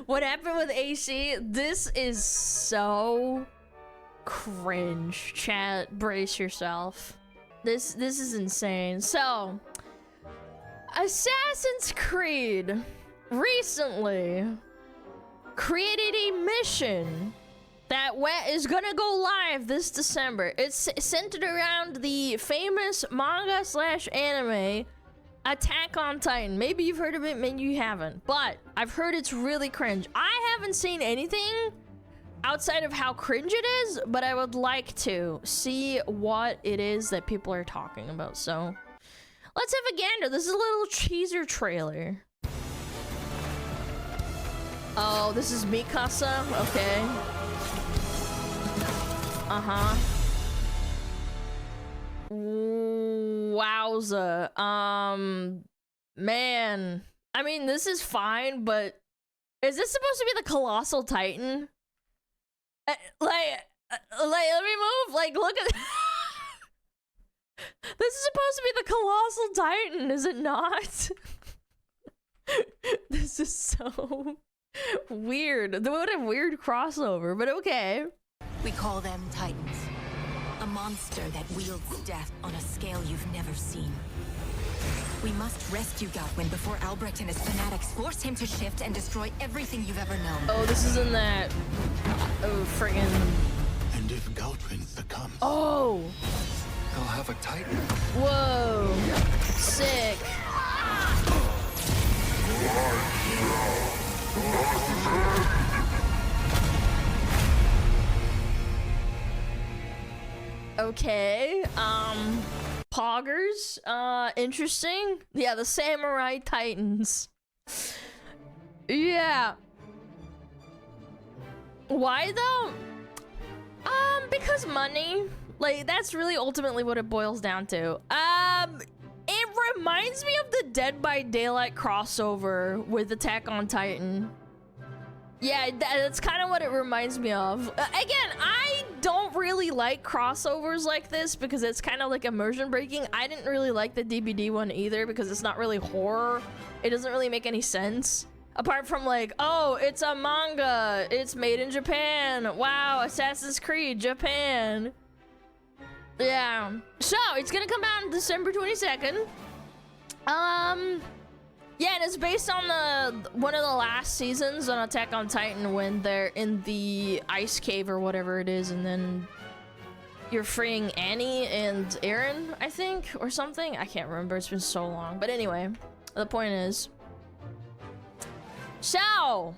What happened with AC? This is so cringe. Chat, brace yourself. This is insane. So, Assassin's Creed recently created a mission that is gonna go live this December. It's centered around the famous manga/anime Attack on Titan. Maybe you've heard of it, maybe you haven't, but I've heard it's really cringe. I haven't seen anything outside of how cringe it is, but I would like to see what it is that people are talking about. So let's have a gander. This is a little teaser trailer. Oh, this is Mikasa? Okay. Uh-huh. Wowza. Man. I mean, this is fine, but is this supposed to be the Colossal Titan? Like, let me move. Like, look at... This is supposed to be the Colossal Titan, is it not? This is so weird. What a weird crossover, but okay. We call them Titans. A monster that wields death on a scale you've never seen. We must rescue Galwin before Albrecht and his fanatics force him to shift and destroy everything you've ever known. Oh, this is in that... Oh, friggin... And if Galwin succumbs... Oh! They'll have a Titan. Whoa! Sick. Okay, Poggers, interesting. Yeah, the Samurai Titans. Yeah. Why though? Because money. Like, that's really ultimately what it boils down to. It reminds me of the Dead by Daylight crossover with Attack on Titan. Yeah, that's kind of what it reminds me of. Again, I don't really like crossovers like this because it's kind of like immersion breaking. I didn't really like the DBD one either because it's not really horror. It doesn't really make any sense. Apart from like, oh, it's a manga. It's made in Japan. Wow, Assassin's Creed, Japan. Yeah. So, it's gonna come out on December 22nd. Yeah, and it's based on one of the last seasons on Attack on Titan when they're in the ice cave or whatever it is, and then you're freeing Annie and Eren, I think, or something. I can't remember. It's been so long. But anyway, the point is, so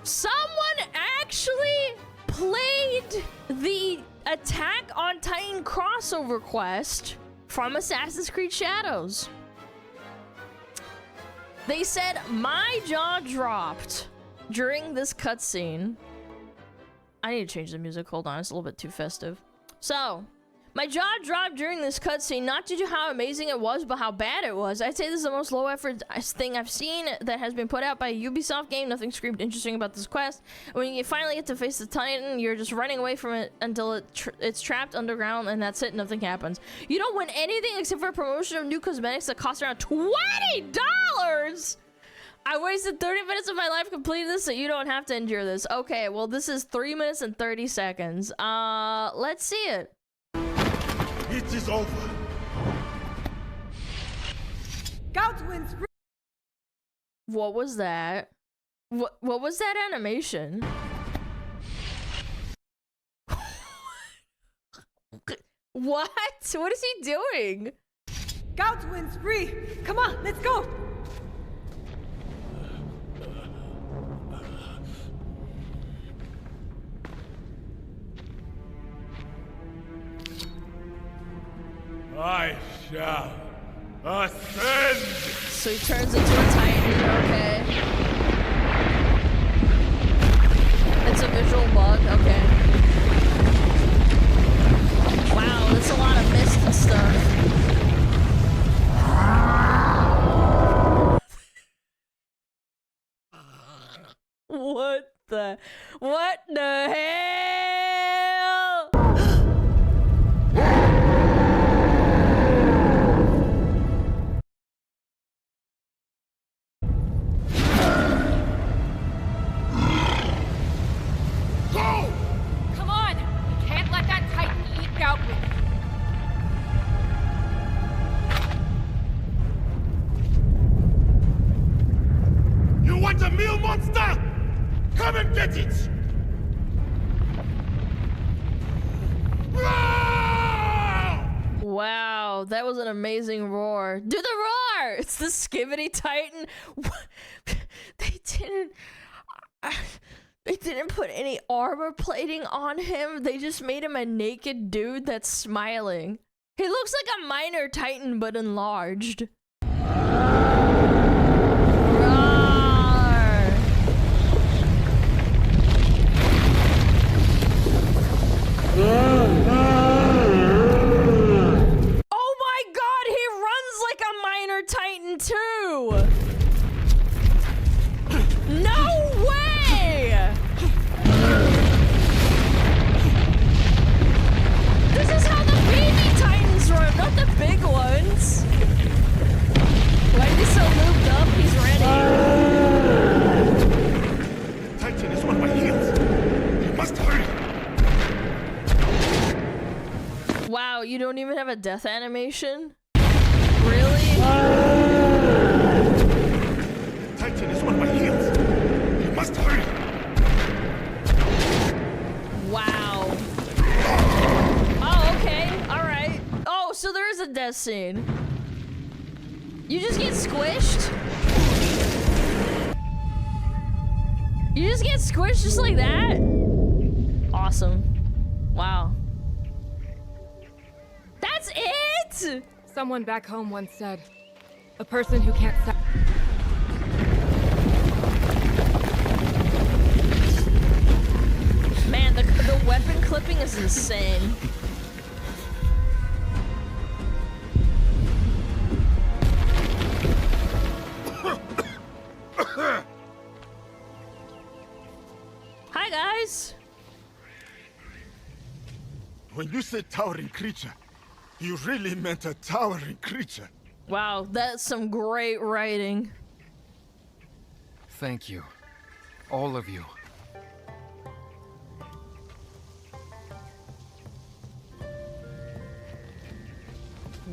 someone actually played the Attack on Titan crossover quest from Assassin's Creed Shadows. They said, my jaw dropped during this cutscene. I need to change the music. Hold on, it's a little bit too festive. So, my jaw dropped during this cutscene, not due to how amazing it was, but how bad it was. I'd say this is the most low-effort thing I've seen that has been put out by a Ubisoft game. Nothing screamed interesting about this quest. When you finally get to face the Titan, you're just running away from it until it's trapped underground, and that's it. Nothing happens. You don't win anything except for a promotion of new cosmetics that cost around $20! I wasted 30 minutes of my life completing this, so you don't have to endure this. Okay, well, this is 3 minutes and 30 seconds. Let's see it. It is over. Galwin's. What was that? What was that animation? What? What is he doing? Galwin's free. Come on, let's go. I shall ascend! So he turns into a Titan, okay. It's a visual bug, okay. Wow, that's a lot of mist and stuff. What the hell? Get it! Wow, that was an amazing roar. Do the roar! It's the Skivity Titan. They didn't put any armor plating on him. They just made him a naked dude that's smiling. He looks like a minor Titan, but enlarged. Roar! Oh my god, he runs like a minor Titan too! No way! This is how the baby Titans run, not the big ones. Why is he so lubed up? He's ready. Titan is on my heels. You must hurry. Wow, you don't even have a death animation? Really? Titan is on my heels. You must hurry. Wow. Oh, okay. Alright. Oh, so there is a death scene. You just get squished? You just get squished just like that? Awesome. Wow. That's it? Someone back home once said, a person who can't Man, the weapon clipping is insane. Hi, guys. When you said towering creature, you really meant a towering creature. Wow, that's some great writing. Thank you. All of you.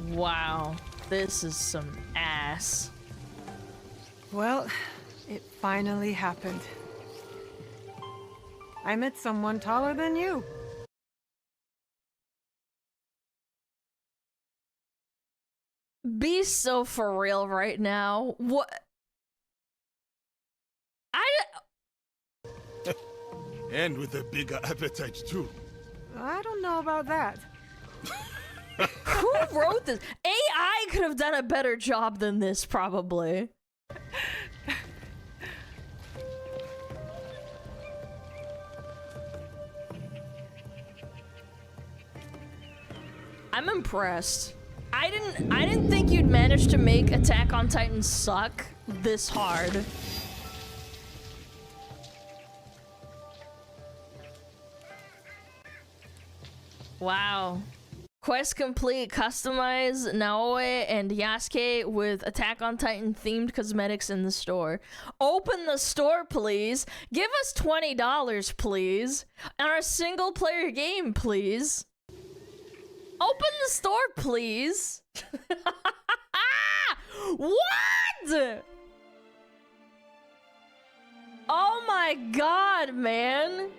Wow, this is some ass. Well, it finally happened. I met someone taller than you. Be so for real right now. What? And with a bigger appetite too. I don't know about that. Who wrote this? AI could have done a better job than this, probably. I'm impressed. I didn't think you'd manage to make Attack on Titan suck this hard. Wow. Quest complete. Customize Naoe and Yasuke with Attack on Titan themed cosmetics in the store. Open the store, please. Give us $20, please. And our single player game, please. Open the store, please. What? Oh my god, man.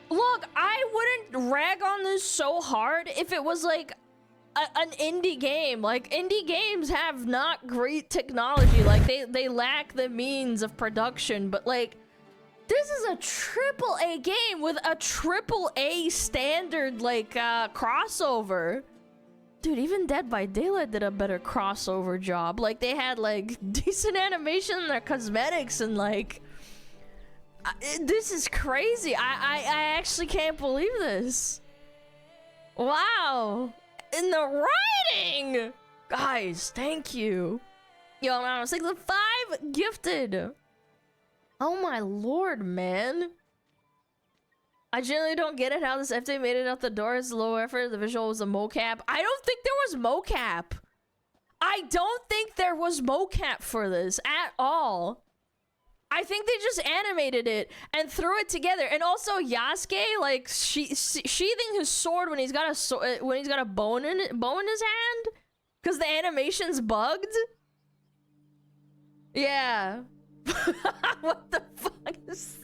Look, I wouldn't rag on this so hard if it was like an indie game. Like, indie games have not great technology. Like, they lack the means of production, but like, this is a AAA game with a AAA standard, like, crossover. Dude, even Dead by Daylight did a better crossover job. Like, they had, like, decent animation in their cosmetics and, like... this is crazy. I actually can't believe this. Wow. In the writing! Guys, thank you. Yo, man, it's like the 5 gifted. Oh my lord, man. I generally don't get it how this FJ made it out the door. It's low effort. The visual was a mocap. I don't think there was mocap. I don't think there was mocap for this at all. I think they just animated it and threw it together. And also Yasuke, like, sheathing his sword when he's got a bone in his hand, because the animation's bugged. Yeah. What the fuck is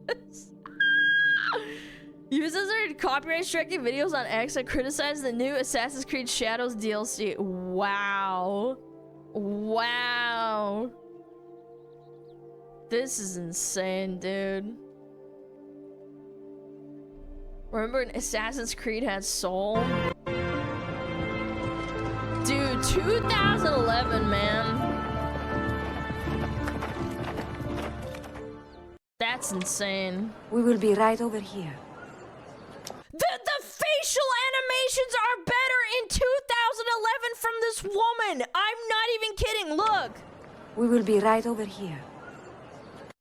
this? Users are copyright striking videos on X that criticize the new Assassin's Creed Shadows DLC. Wow. Wow. This is insane, dude. Remember when Assassin's Creed had soul? Dude, 2011, man. That's insane. We will be right over here. The facial animations are better in 2011 from this woman. I'm not even kidding. Look. We will be right over here.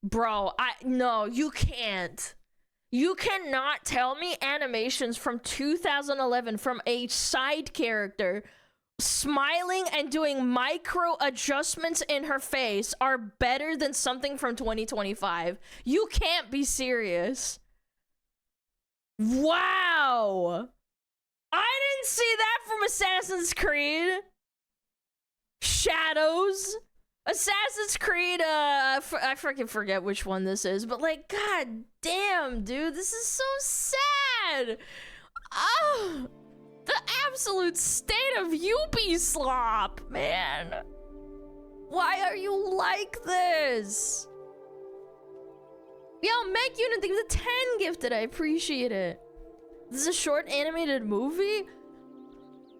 Bro, no, you can't. You cannot tell me animations from 2011 from a side character smiling and doing micro adjustments in her face are better than something from 2025. You can't be serious. Wow. I didn't see that from Assassin's Creed. Shadows. Assassin's Creed, I freaking forget which one this is, but like, god damn, dude, this is so sad. Oh, the absolute state of Ubisoft, man. Why are you like this? Yo, Meg Unity with a 10 gifted, I appreciate it. This is a short animated movie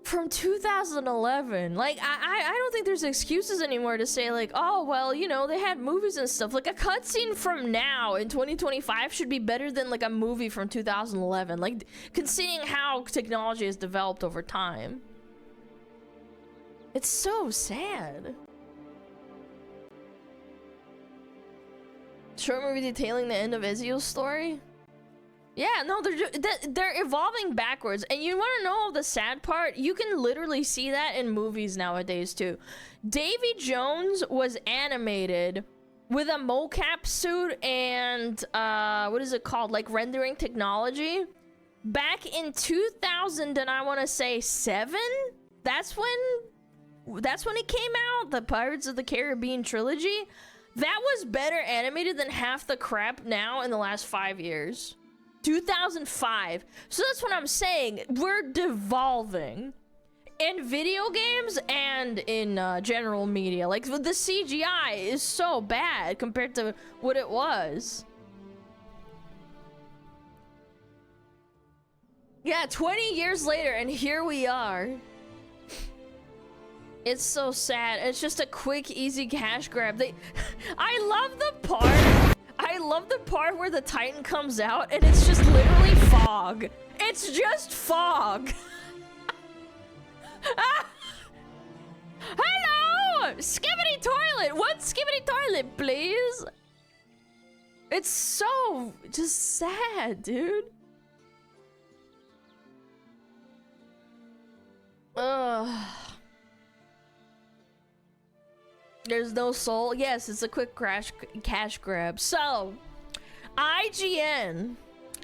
from 2011. Like, I don't think there's excuses anymore to say like, oh, well, you know, they had movies and stuff. Like, a cutscene from now in 2025 should be better than like a movie from 2011. Like, considering how technology has developed over time. It's so sad. Short movie detailing the end of Ezio's story? Yeah, no, they're evolving backwards. And you want to know the sad part? You can literally see that in movies nowadays, too. Davy Jones was animated with a mocap suit and, what is it called? Like, rendering technology. Back in 2000, and I want to say 7? That's when it came out, the Pirates of the Caribbean trilogy. That was better animated than half the crap now in the last 5 years. 2005. So that's what I'm saying. We're devolving in video games and in general media. Like, the CGI is so bad compared to what it was. Yeah, 20 years later, and here we are. It's so sad. It's just a quick, easy cash grab. I love the part where the Titan comes out and it's just literally fog. It's just fog. Hello! Skibbity toilet! One skibbity toilet, please! It's so just sad, dude. Ugh. There's no soul. Yes, it's a quick cash grab. So, IGN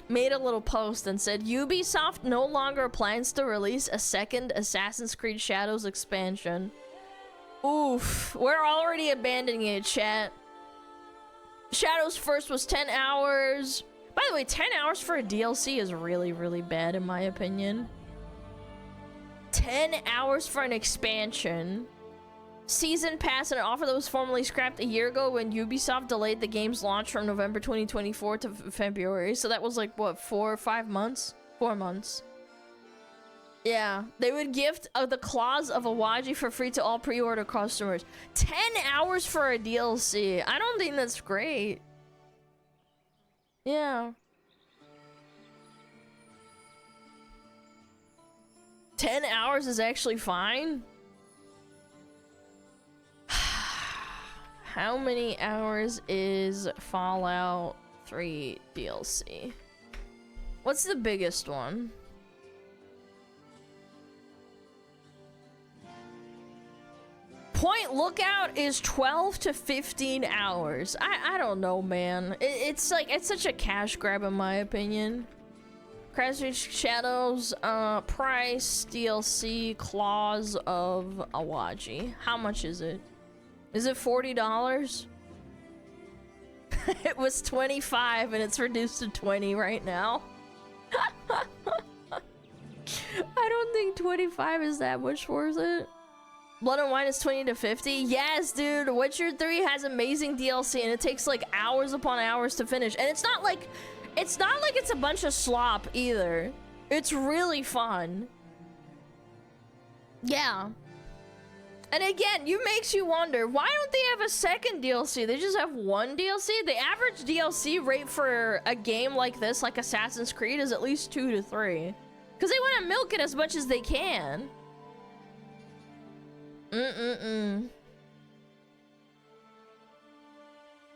made a little post and said Ubisoft no longer plans to release a second Assassin's Creed Shadows expansion. Oof, we're already abandoning it, chat. Shadows first was 10 hours. By the way, 10 hours for a DLC is really, really bad in my opinion. 10 hours for an expansion. Season pass, and an offer that was formally scrapped a year ago when Ubisoft delayed the game's launch from November 2024 to February. So that was like, what, 4 or 5 months? 4 months. Yeah, they would gift the claws of Awaji for free to all pre-order customers. 10 hours for a DLC. I don't think that's great. Yeah. 10 hours is actually fine. How many hours is Fallout 3 DLC? What's the biggest one? Point Lookout is 12 to 15 hours. I don't know, man. It's like, it's such a cash grab in my opinion. Crash Shadows, price, DLC, Claws of Awaji. How much is it? Is it $40? It was 25 and it's reduced to 20 right now. I don't think 25 is that much worth it. Blood and Wine is 20 to 50. Yes, dude. Witcher 3 has amazing DLC and it takes like hours upon hours to finish. And it's not like it's a bunch of slop either. It's really fun. Yeah. And again, it makes you wonder, why don't they have a second DLC? They just have one DLC? The average DLC rate for a game like this, like Assassin's Creed, is at least 2 to 3. Because they want to milk it as much as they can.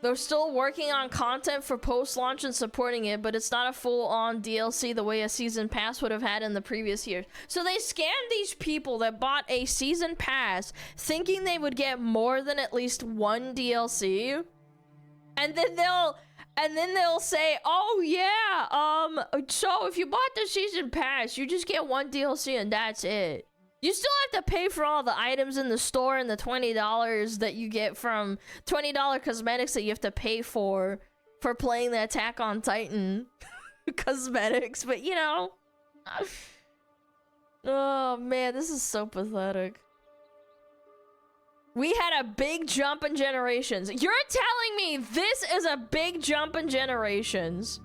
They're still working on content for post-launch and supporting it, but it's not a full-on DLC the way a season pass would have had in the previous years. So they scammed these people that bought a season pass thinking they would get more than at least one DLC. And then they'll say, "Oh yeah, so if you bought the season pass, you just get one DLC and that's it." You still have to pay for all the items in the store and the $20 that you get from $20 cosmetics that you have to pay for playing the Attack on Titan cosmetics. But you know, oh man, this is so pathetic. We had a big jump in generations. You're telling me this is a big jump in generations?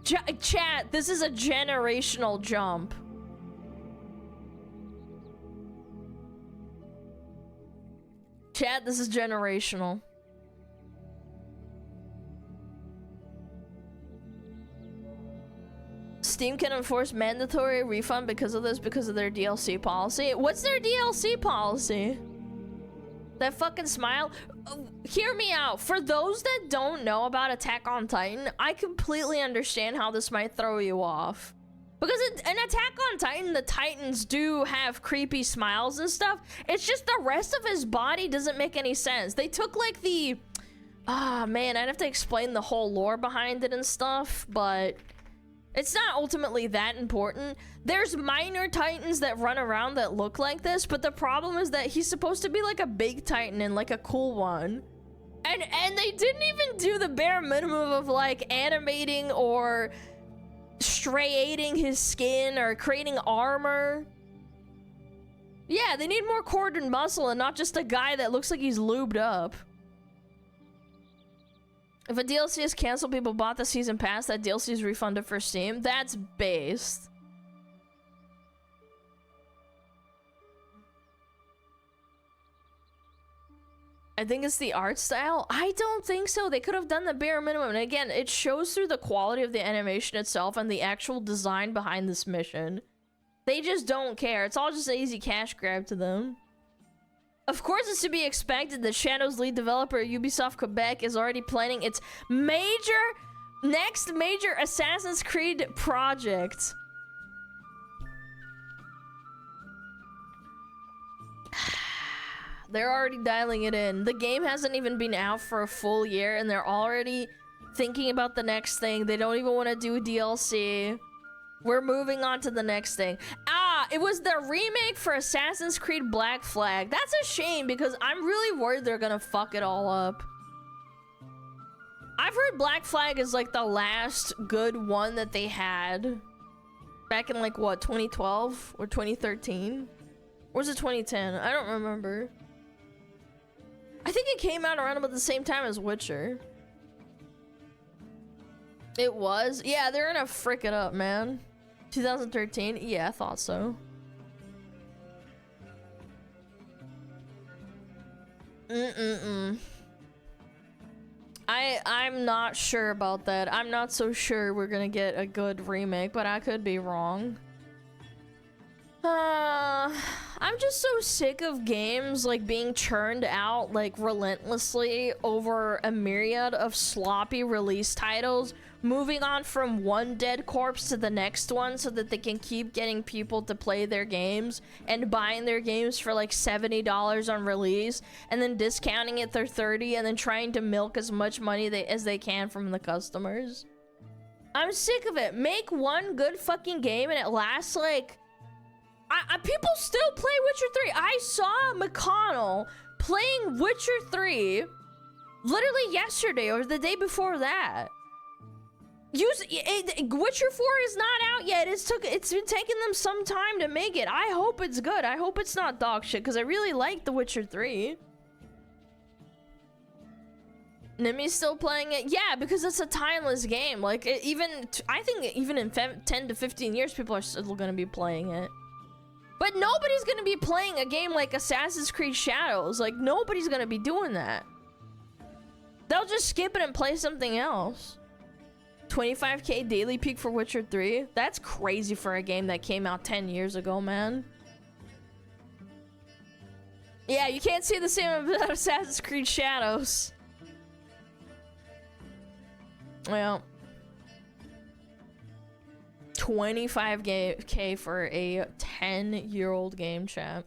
Chat, this is a generational jump. Chat, this is generational. Steam can enforce mandatory refund because of this, because of their DLC policy. What's their DLC policy? That fucking smile? Hear me out. For those that don't know about Attack on Titan, I completely understand how this might throw you off. Because in Attack on Titan, the Titans do have creepy smiles and stuff. It's just the rest of his body doesn't make any sense. They took like the... Ah, man, I'd have to explain the whole lore behind it and stuff, but... It's not ultimately that important. There's minor Titans that run around that look like this, but the problem is that he's supposed to be like a big Titan and like a cool one. And they didn't even do the bare minimum of like animating or striating his skin or creating armor. Yeah, they need more cord and muscle and not just a guy that looks like he's lubed up. If a DLC is canceled, people bought the season pass, that DLC is refunded for Steam. That's based. I think it's the art style. I don't think so. They could have done the bare minimum. And again, it shows through the quality of the animation itself and the actual design behind this mission. They just don't care. It's all just an easy cash grab to them. Of course, it's to be expected that Shadow's lead developer, Ubisoft Quebec, is already planning its next major Assassin's Creed project. They're already dialing it in. The game hasn't even been out for a full year, and they're already thinking about the next thing. They don't even want to do DLC. We're moving on to the next thing. Ah, it was the remake for Assassin's Creed Black Flag. That's a shame because I'm really worried they're gonna fuck it all up. I've heard Black Flag is like the last good one that they had. Back in like what, 2012 or 2013? Or was it 2010? I don't remember. I think it came out around about the same time as Witcher. It was? Yeah, they're gonna frick it up, man. 2013? Yeah, I thought so. I'm not sure about that. I'm not so sure we're gonna get a good remake, but I could be wrong. I'm just so sick of games like being churned out like relentlessly over a myriad of sloppy release titles, moving on from one dead corpse to the next one so that they can keep getting people to play their games and buying their games for like $70 on release and then discounting it for $30 and then trying to milk as much money as they can from the customers. I'm sick of it. Make one good fucking game and it lasts like... people still play Witcher 3. I saw McConnell playing Witcher 3 Literally yesterday or the day before that. Witcher 4 is not out yet. It's been taking them some time to make it. I hope it's good. I hope it's not dog shit because I really like The Witcher 3. Nimi's still playing it? Yeah, because it's a timeless game. Like, I think even in 10 to 15 years, people are still gonna be playing it. But nobody's gonna be playing a game like Assassin's Creed Shadows. Like, nobody's gonna be doing that. They'll just skip it and play something else. 25k daily peak for Witcher 3? That's crazy for a game that came out 10 years ago, man. Yeah, you can't say the same about Assassin's Creed Shadows. Well, 25k for a 10-year-old game, chat.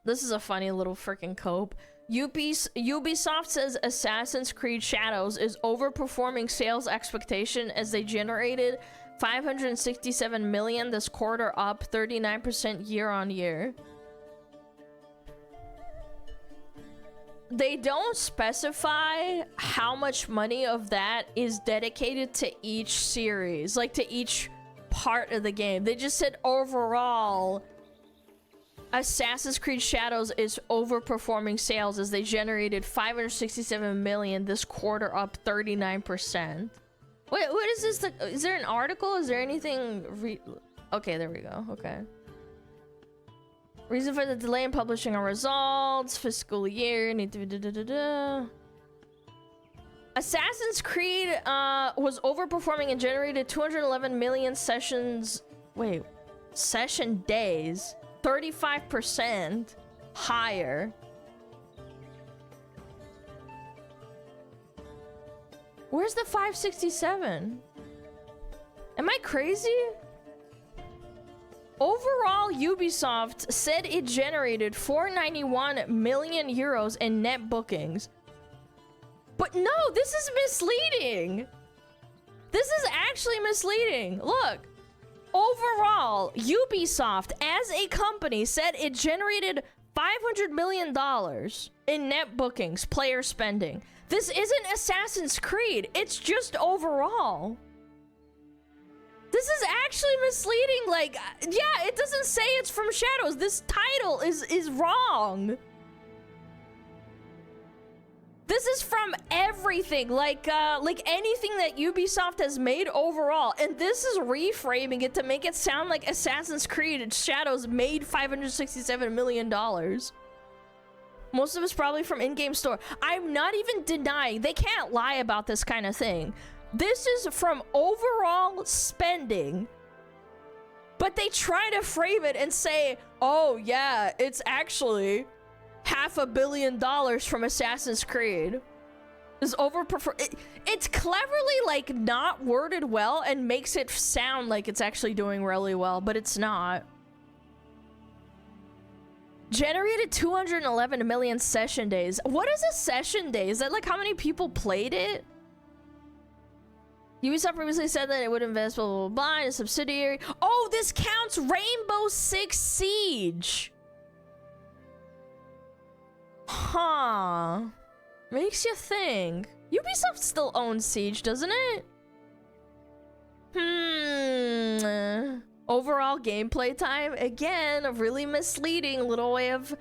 This is a funny little freaking cope. Ubisoft says Assassin's Creed Shadows is overperforming sales expectation as they generated 567 million this quarter, up 39% year on year. They don't specify how much money of that is dedicated to each series, like to each part of the game. They just said overall Assassin's Creed Shadows is overperforming sales as they generated 567 million this quarter, up 39%. Wait, what is this? Is there an article? Is there anything? Okay, there we go. Okay. Reason for the delay in publishing our results. Fiscal year. Assassin's Creed was overperforming and generated 211 million sessions. Wait, session days. 35% higher. Where's the 567? Am I crazy? Overall, Ubisoft said it generated 491 million euros in net bookings. But no, this is misleading. This is actually misleading. Look. Overall, Ubisoft as a company said it generated $500 million in net bookings, player spending. This isn't Assassin's Creed. It's just overall. This is actually misleading. Like, yeah, it doesn't say it's from Shadows. This title is wrong. This is from everything, like anything that Ubisoft has made overall, and this is reframing it to make it sound like Assassin's Creed Shadows made $567 million. Most of it's probably from in-game store. I'm not even denying, they can't lie about this kind of thing. This is from overall spending, but they try to frame it and say, oh yeah, it's actually $500 million from Assassin's Creed. Is it's cleverly like not worded well and makes it sound like it's actually doing really well, but it's not. Generated 211 million session days. What is a session day? Is that like how many people played it? Ubisoft previously said that it would invest blah blah blah in a subsidiary. Oh, this counts Rainbow Six Siege. Huh. Makes you think. Ubisoft still owns Siege, doesn't it? Overall gameplay time? Again, a really misleading little way of...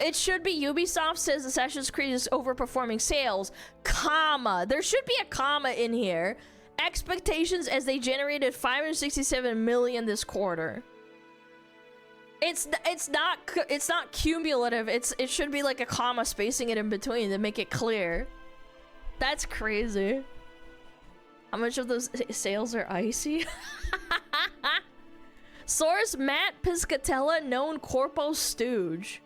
It should be Ubisoft says Assassin's Creed is overperforming sales, comma. There should be a comma in here. Expectations as they generated 567 million this quarter. It's not cumulative. It should be like a comma spacing it in between to make it clear. That's crazy. How much of those sales are icy? Source Matt Piscatella, known Corpo Stooge.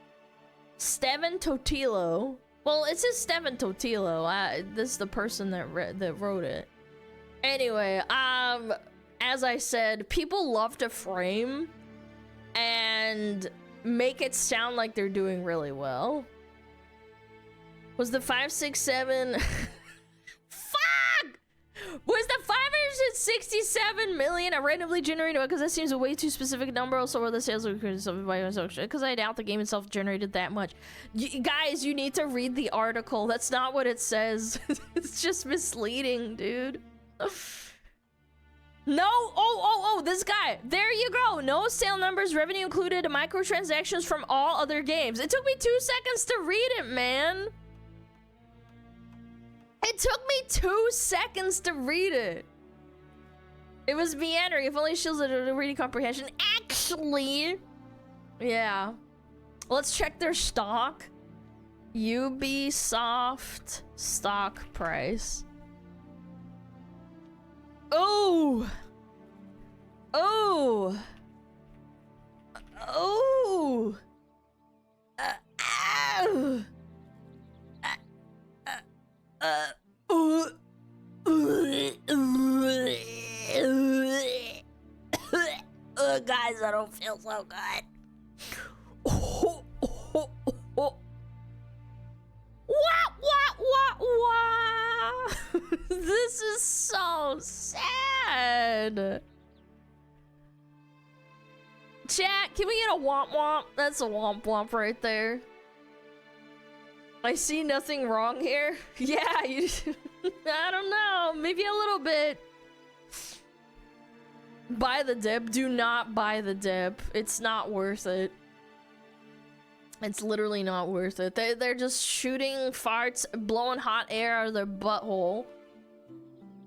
Steven Totilo. Well, it says Steven Totilo. This is the person that wrote it. Anyway, as I said, people love to frame and make it sound like they're doing really well. Was the 567 fuck! Was the 167 million are randomly generated because that seems a way too specific number. Also, where the sales are because I doubt the game itself generated that much. Guys, you need to read the article. That's not what it says. It's just misleading, dude. No, oh, this guy. There you go. No sale numbers, revenue included, microtransactions from all other games. It took me 2 seconds to read it, man. It took me 2 seconds to read it. It was meandering. If only shields are reading comprehension. Actually, yeah. Let's check their stock. Ubisoft stock price. Oh! Oh! Oh! Guys, I don't feel so good. What? This is so sad. Chat, can we get a womp womp? That's a womp womp right there. I see nothing wrong here. Yeah, you. I don't know. Maybe a little bit. Buy the dip. Do not buy the dip. It's not worth it. It's literally not worth it. They're just shooting farts, blowing hot air out of their butthole.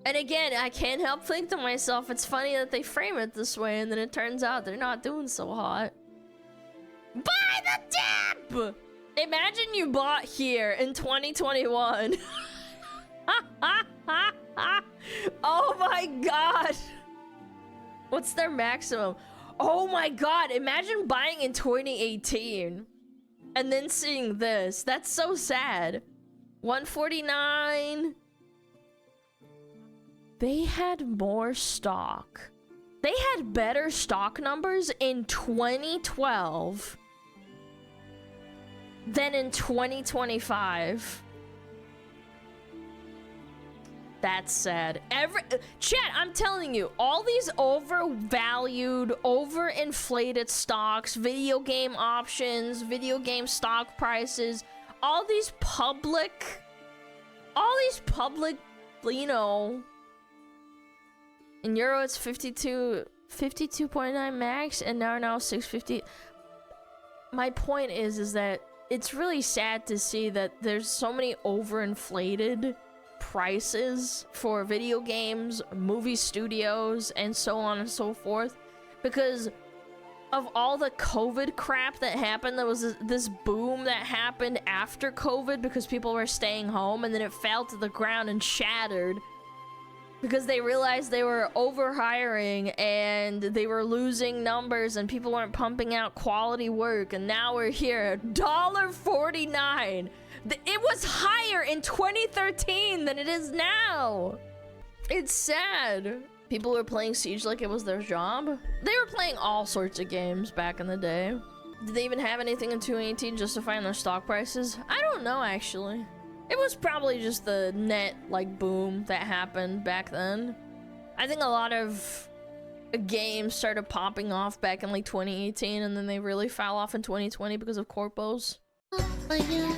And again, I can't help think to myself, it's funny that they frame it this way, and then it turns out they're not doing so hot. Buy the dip! Imagine you bought here in 2021. Oh my god. What's their maximum? Oh my god, imagine buying in 2018 and then seeing this. That's so sad. 149. They had more stock. They had better stock numbers in 2012 than in 2025. That's sad. Chat, I'm telling you, all these overvalued, overinflated stocks, video game options, video game stock prices, all these public, you know, in euro it's 52.9 max, and now 650. My point is that it's really sad to see that there's so many overinflated prices for video games, movie studios, and so on and so forth, because of all the COVID crap that happened. There was this boom that happened after COVID because people were staying home, and then it fell to the ground and shattered because they realized they were overhiring and they were losing numbers and people weren't pumping out quality work. And now we're here, $1.49. It was higher in 2013 than it is now. It's sad. People were playing Siege like it was their job. They were playing all sorts of games back in the day. Did they even have anything in 2018 justifying their stock prices? I don't know, actually. It was probably just the net, like, boom that happened back then. I think a lot of games started popping off back in, like, 2018, and then they really fell off in 2020 because of corpos. Oh, yeah.